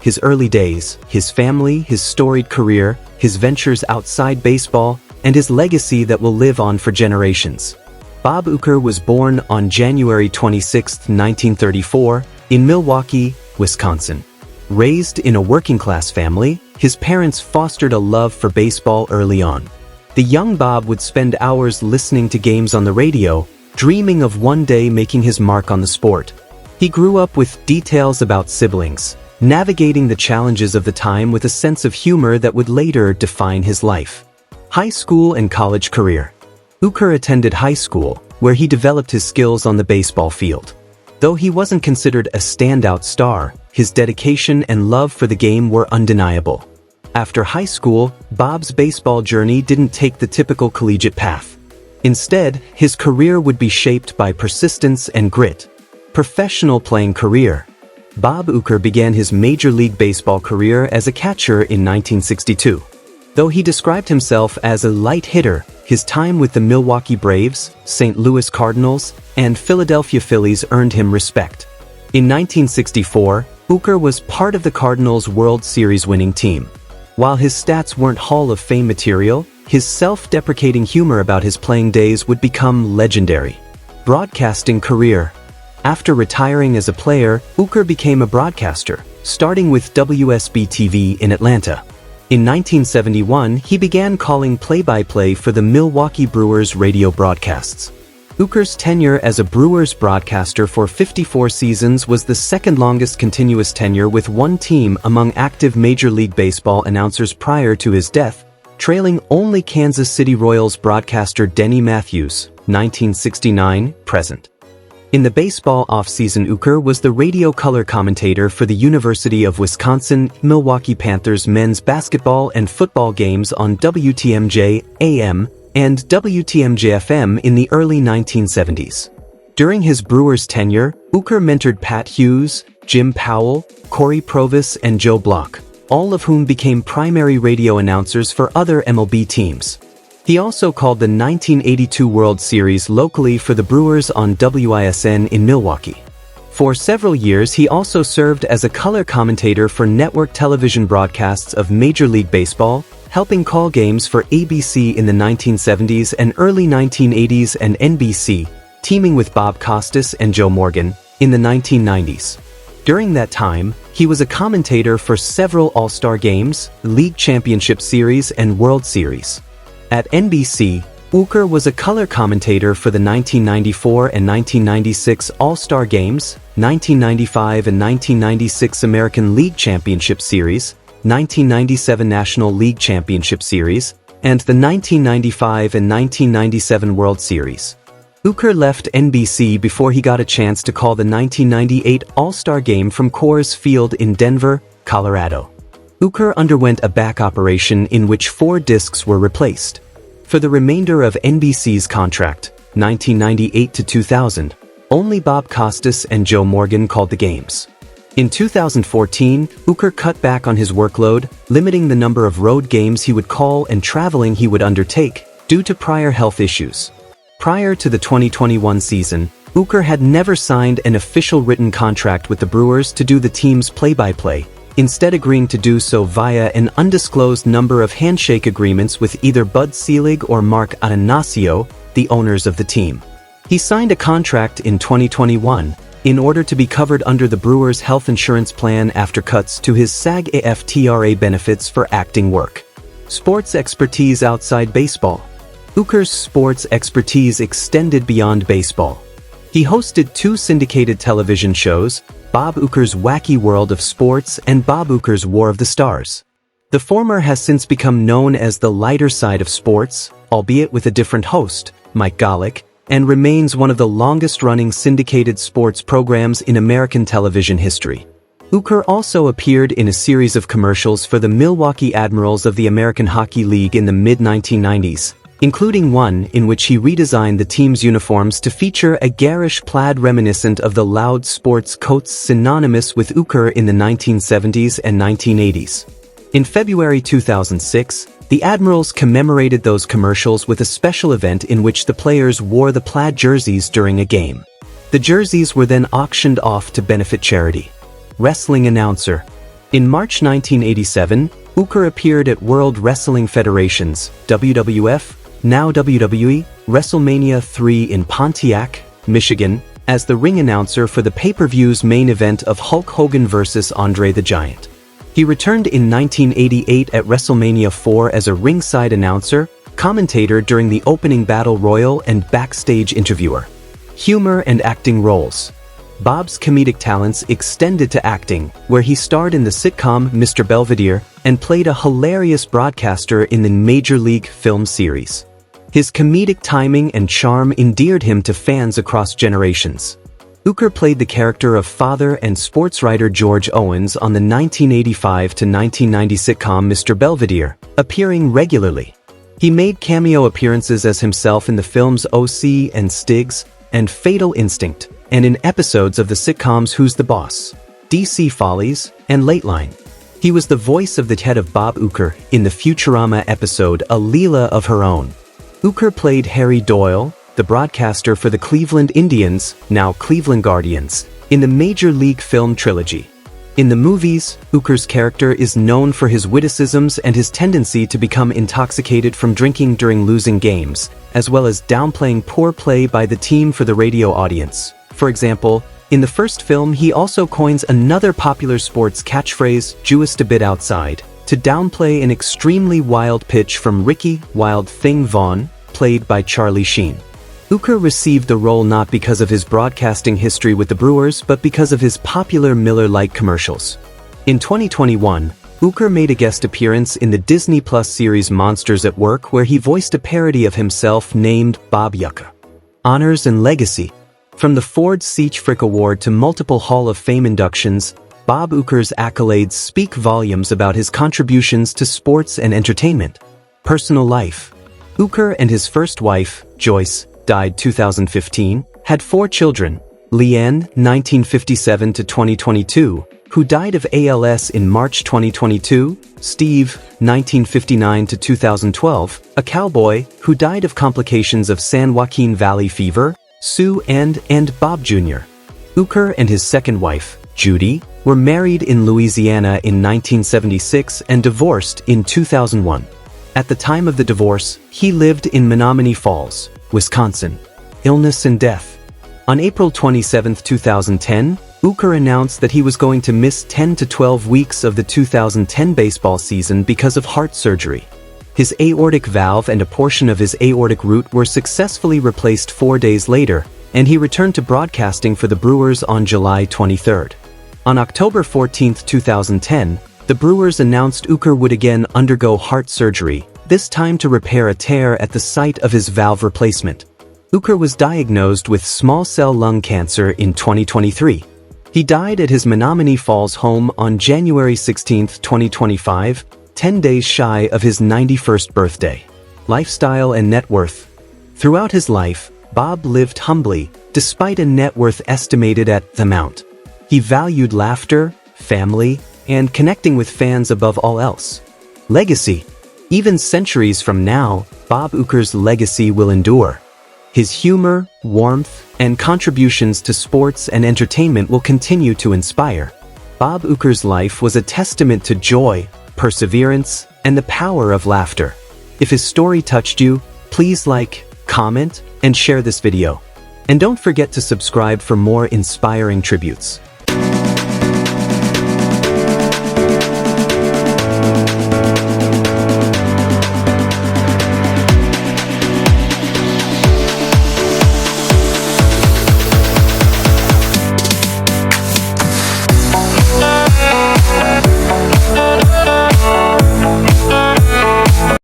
his early days, his family, his storied career, his ventures outside baseball, and his legacy that will live on for generations. Bob Uecker was born on January 26, 1934, in Milwaukee, Wisconsin. Raised in a working-class family, his parents fostered a love for baseball early on. The young Bob would spend hours listening to games on the radio, dreaming of one day making his mark on the sport. He grew up with details about siblings, navigating the challenges of the time with a sense of humor that would later define his life. High school and college career. Uecker attended high school, where he developed his skills on the baseball field. Though he wasn't considered a standout star, his dedication and love for the game were undeniable. After high school, Bob's baseball journey didn't take the typical collegiate path. Instead, his career would be shaped by persistence and grit. Professional playing career. Bob Uecker began his Major League Baseball career as a catcher in 1962. Though he described himself as a light hitter, his time with the Milwaukee Braves, St. Louis Cardinals, and Philadelphia Phillies earned him respect. In 1964, Uecker was part of the Cardinals' World Series winning team. While his stats weren't Hall of Fame material, his self-deprecating humor about his playing days would become legendary. Broadcasting career. After retiring as a player, Uecker became a broadcaster, starting with WSB-TV in Atlanta. In 1971, he began calling play-by-play for the Milwaukee Brewers radio broadcasts. Uecker's tenure as a Brewers broadcaster for 54 seasons was the second longest continuous tenure with one team among active Major League Baseball announcers prior to his death, trailing only Kansas City Royals broadcaster Denny Matthews, 1969, present. In the baseball offseason, Uecker was the radio color commentator for the University of Wisconsin-Milwaukee Panthers men's basketball and football games on WTMJ AM and WTMJ FM in the early 1970s. During his Brewers tenure, Uecker mentored Pat Hughes, Jim Powell, Corey Provis, and Joe Block, all of whom became primary radio announcers for other MLB teams. He also called the 1982 World Series locally for the Brewers on WISN in Milwaukee. For several years, he also served as a color commentator for network television broadcasts of Major League Baseball, helping call games for ABC in the 1970s and early 1980s and NBC, teaming with Bob Costas and Joe Morgan, in the 1990s. During that time, he was a commentator for several All-Star games, League Championship Series, and World Series. At NBC, Uecker was a color commentator for the 1994 and 1996 All-Star Games, 1995 and 1996 American League Championship Series, 1997 National League Championship Series, and the 1995 and 1997 World Series. Uecker left NBC before he got a chance to call the 1998 All-Star Game from Borchert Field in Denver, Colorado. Uecker underwent a back operation in which 4 discs were replaced. For the remainder of NBC's contract, 1998 to 2000, only Bob Costas and Joe Morgan called the games. In 2014, Uecker cut back on his workload, limiting the number of road games he would call and traveling he would undertake, due to prior health issues. Prior to the 2021 season, Uecker had never signed an official written contract with the Brewers to do the team's play-by-play, instead agreeing to do so via an undisclosed number of handshake agreements with either Bud Selig or Mark Atanasio, the owners of the team. He signed a contract in 2021 in order to be covered under the Brewers' health insurance plan after cuts to his SAG-AFTRA benefits for acting work. Sports expertise outside baseball. Uecker's sports expertise extended beyond baseball. He hosted 2 syndicated television shows, Bob Uecker's Wacky World of Sports and Bob Uecker's War of the Stars. The former has since become known as the lighter side of sports, albeit with a different host, Mike Golick, and remains one of the longest-running syndicated sports programs in American television history. Uecker also appeared in a series of commercials for the Milwaukee Admirals of the American Hockey League in the mid-1990s, including one in which he redesigned the team's uniforms to feature a garish plaid reminiscent of the loud sports coats synonymous with Uecker in the 1970s and 1980s. In February 2006, the Admirals commemorated those commercials with a special event in which the players wore the plaid jerseys during a game. The jerseys were then auctioned off to benefit charity. Wrestling announcer. In March 1987, Uecker appeared at World Wrestling Federation's WWF, now WWE, WrestleMania 3 in Pontiac, Michigan, as the ring announcer for the pay-per-view's main event of Hulk Hogan vs. Andre the Giant. He returned in 1988 at WrestleMania 4 as a ringside announcer, commentator during the opening battle royal and backstage interviewer. Humor and acting roles. Bob's comedic talents extended to acting, where he starred in the sitcom Mr. Belvedere and played a hilarious broadcaster in the Major League film series. His comedic timing and charm endeared him to fans across generations. Uecker played the character of father and sports writer George Owens on the 1985-1990 sitcom Mr. Belvedere, appearing regularly. He made cameo appearances as himself in the films O.C. and Stigs and Fatal Instinct, and in episodes of the sitcoms Who's the Boss?, DC Follies, and Lateline. He was the voice of the head of Bob Uecker in the Futurama episode A Leela of Her Own. Uecker played Harry Doyle, the broadcaster for the Cleveland Indians, now Cleveland Guardians, in the Major League film trilogy. In the movies, Uecker's character is known for his witticisms and his tendency to become intoxicated from drinking during losing games, as well as downplaying poor play by the team for the radio audience. For example, in the first film he also coins another popular sports catchphrase, "Jewest a bit outside," to downplay an extremely wild pitch from Ricky "Wild Thing" Vaughn, played by Charlie Sheen. Uecker received the role not because of his broadcasting history with the Brewers, but because of his popular Miller Lite commercials. In 2021, Uecker made a guest appearance in the Disney Plus series Monsters at Work, where he voiced a parody of himself named Bob Uecker. Honors and legacy. From the Ford Seach Frick Award to multiple Hall of Fame inductions, Bob Uecker's accolades speak volumes about his contributions to sports and entertainment. Personal life. Uecker and his first wife, Joyce, died 2015, had 4 children, Leanne, 1957 to 2022, who died of ALS in March 2022, Steve, 1959 to 2012, a cowboy, who died of complications of San Joaquin Valley fever, Sue and Bob Jr. Uecker and his second wife, Judy, were married in Louisiana in 1976 and divorced in 2001. At the time of the divorce, he lived in Menomonee Falls, Wisconsin. Illness and death. On April 27, 2010, Uecker announced that he was going to miss 10 to 12 weeks of the 2010 baseball season because of heart surgery. His aortic valve and a portion of his aortic root were successfully replaced 4 days later, and he returned to broadcasting for the Brewers on July 23. On October 14, 2010, the Brewers announced Uecker would again undergo heart surgery, this time to repair a tear at the site of his valve replacement. Uecker was diagnosed with small cell lung cancer in 2023. He died at his Menomonee Falls home on January 16, 2025, 10 days shy of his 91st birthday. Lifestyle and net worth. Throughout his life, Bob lived humbly, despite a net worth estimated at the amount. He valued laughter, family, and connecting with fans above all else. Legacy. Even centuries from now, Bob Uecker's legacy will endure. His humor, warmth, and contributions to sports and entertainment will continue to inspire. Bob Uecker's life was a testament to joy, perseverance, and the power of laughter. If his story touched you, please like, comment, and share this video. And don't forget to subscribe for more inspiring tributes.